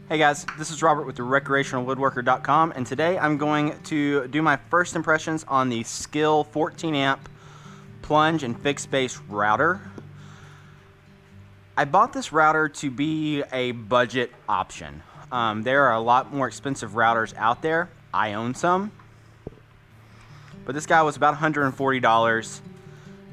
Hey guys, this is Robert with the Recreational and today I'm going to do my first impressions on the SKIL 14 amp plunge and fixed base router. I bought this router to be a budget option. There are a lot more expensive routers out there. I own some, but this guy was about $140.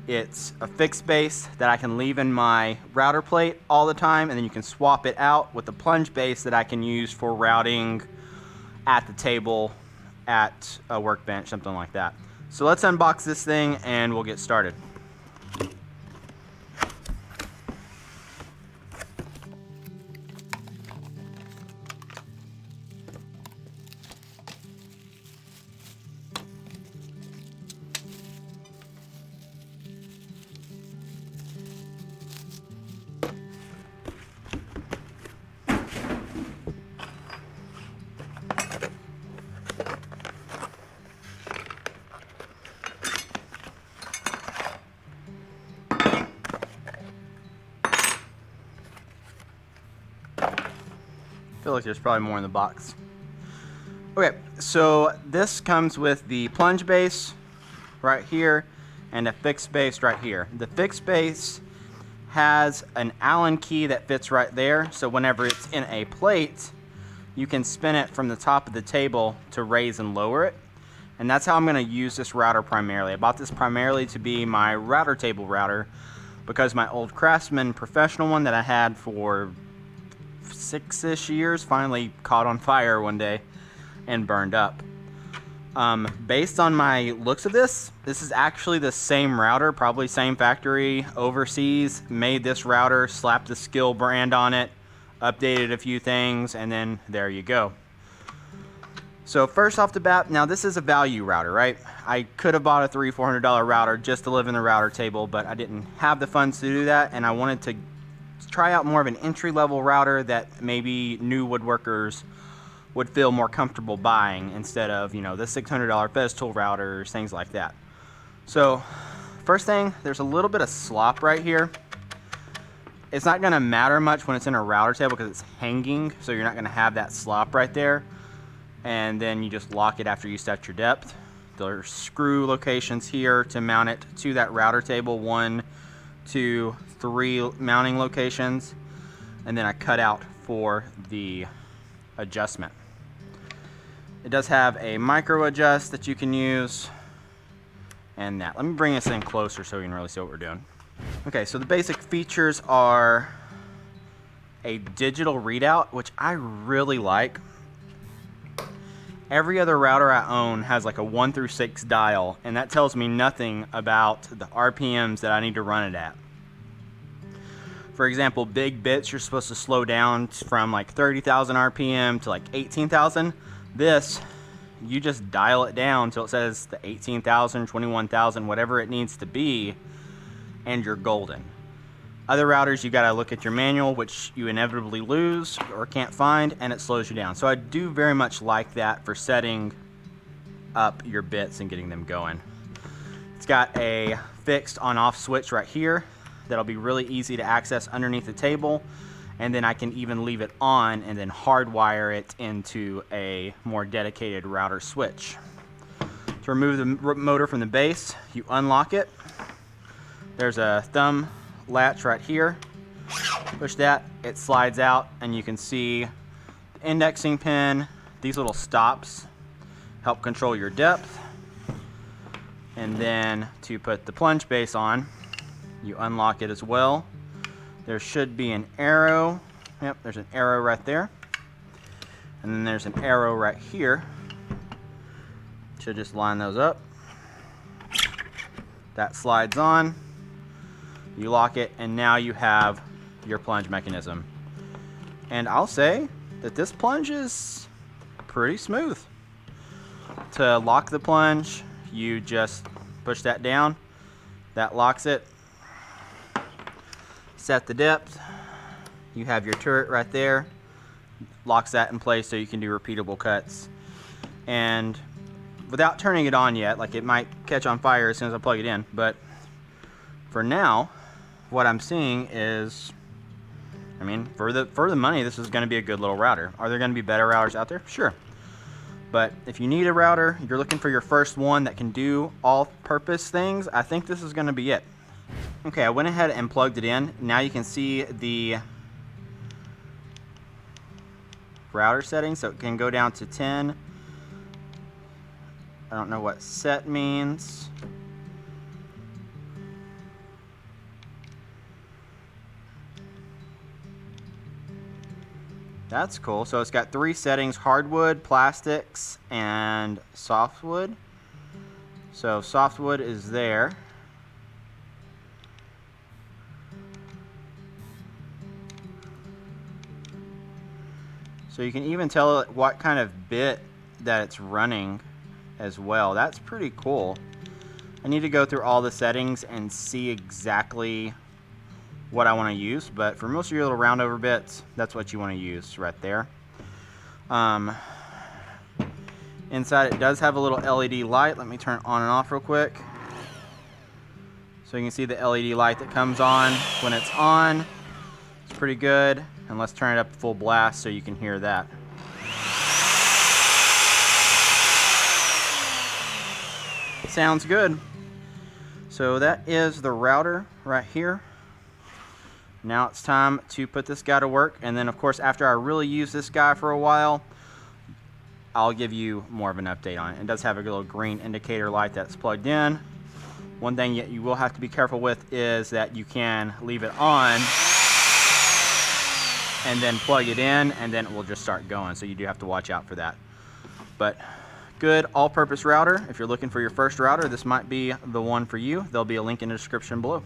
It's a fixed base that I can leave in my router plate all the time, and then you can swap it out with a plunge base that I can use for routing at the table, at a workbench, something like that. So let's unbox this thing and we'll get started. I feel like there's probably more in the box. Okay, so this comes with the plunge base right here and a fixed base right here. The fixed base has an Allen key that fits right there, so whenever it's in a plate, you can spin it from the top of the table to raise and lower it. And that's how I'm going to use this router primarily. I bought this primarily to be my router table router because my old Craftsman professional one that I had for 6-ish years finally caught on fire one day and burned up. Based on my looks of this is actually the same router, probably same factory overseas, made this router, slapped the SKIL brand on it, updated a few things, and then there you go. So first off the bat, now this is a value router, right? I could have bought a $300-400 router just to live in the router table, but I didn't have the funds to do that, and I wanted to try out more of an entry-level router that maybe new woodworkers would feel more comfortable buying instead of, you know, the $600 Festool routers, things like that. So first thing, there's a little bit of slop right here. It's not going to matter much when it's in a router table because it's hanging, so you're not going to have that slop right there. And then you just lock it after you set your depth. There's screw locations here to mount it to that router table. 1, 2, 3 mounting locations, and then I cut out for the adjustment. It does have a micro adjust that you can use, and that. Let me bring this in closer so you can really see what we're doing. Okay, so the basic features are a digital readout, which I really like. Every other router I own has like a 1 through 6 dial, and that tells me nothing about the RPMs that I need to run it at. For example, big bits, you're supposed to slow down from like 30,000 RPM to like 18,000. This, you just dial it down till it says the 18,000, 21,000, whatever it needs to be, and you're golden. Other routers, you gotta look at your manual, which you inevitably lose or can't find, and it slows you down. So I do very much like that for setting up your bits and getting them going. It's got a fixed on-off switch right here that'll be really easy to access underneath the table, and then I can even leave it on and then hardwire it into a more dedicated router switch. To remove the motor from the base, you unlock it. There's a thumb latch right here. Push that, it slides out, and you can see the indexing pin. These little stops help control your depth. And then to put the plunge base on, you unlock it as well. There should be an arrow. Yep, there's an arrow right there. And then there's an arrow right here. Should just line those up. That slides on. You lock it, and now you have your plunge mechanism. And I'll say that this plunge is pretty smooth. To lock the plunge, you just push that down. That locks it. Set the depth. You have your turret right there. Locks that in place so you can do repeatable cuts. And without turning it on yet, like it might catch on fire as soon as I plug it in, but for now, what I'm seeing is I mean, for the money, this is going to be a good little router. Are there going to be better routers out there? Sure. But if you need a router, you're looking for your first one that can do all-purpose things, I think this is going to be it. Okay, I went ahead and plugged it in. Now you can see the router settings, so it can go down to 10. I don't know what set means. That's cool. So it's got 3 settings: hardwood, plastics, and softwood. So softwood is there. So you can even tell it what kind of bit that it's running as well. That's pretty cool. I need to go through all the settings and see exactly what I want to use, but for most of your little round over bits, that's what you want to use right there. Inside it does have a little LED light. Let me turn it on and off real quick. So you can see the LED light that comes on when it's on. It's pretty good. And let's turn it up to full blast so you can hear that. Sounds good. So that is the router right here. Now it's time to put this guy to work, and then of course after I really use this guy for a while, I'll give you more of an update on it. It does have a little green indicator light that's plugged in. One thing you will have to be careful with is that you can leave it on and then plug it in, and then it will just start going, so you do have to watch out for that. But good all-purpose router. If you're looking for your first router, this might be the one for you. There'll be a link in the description below.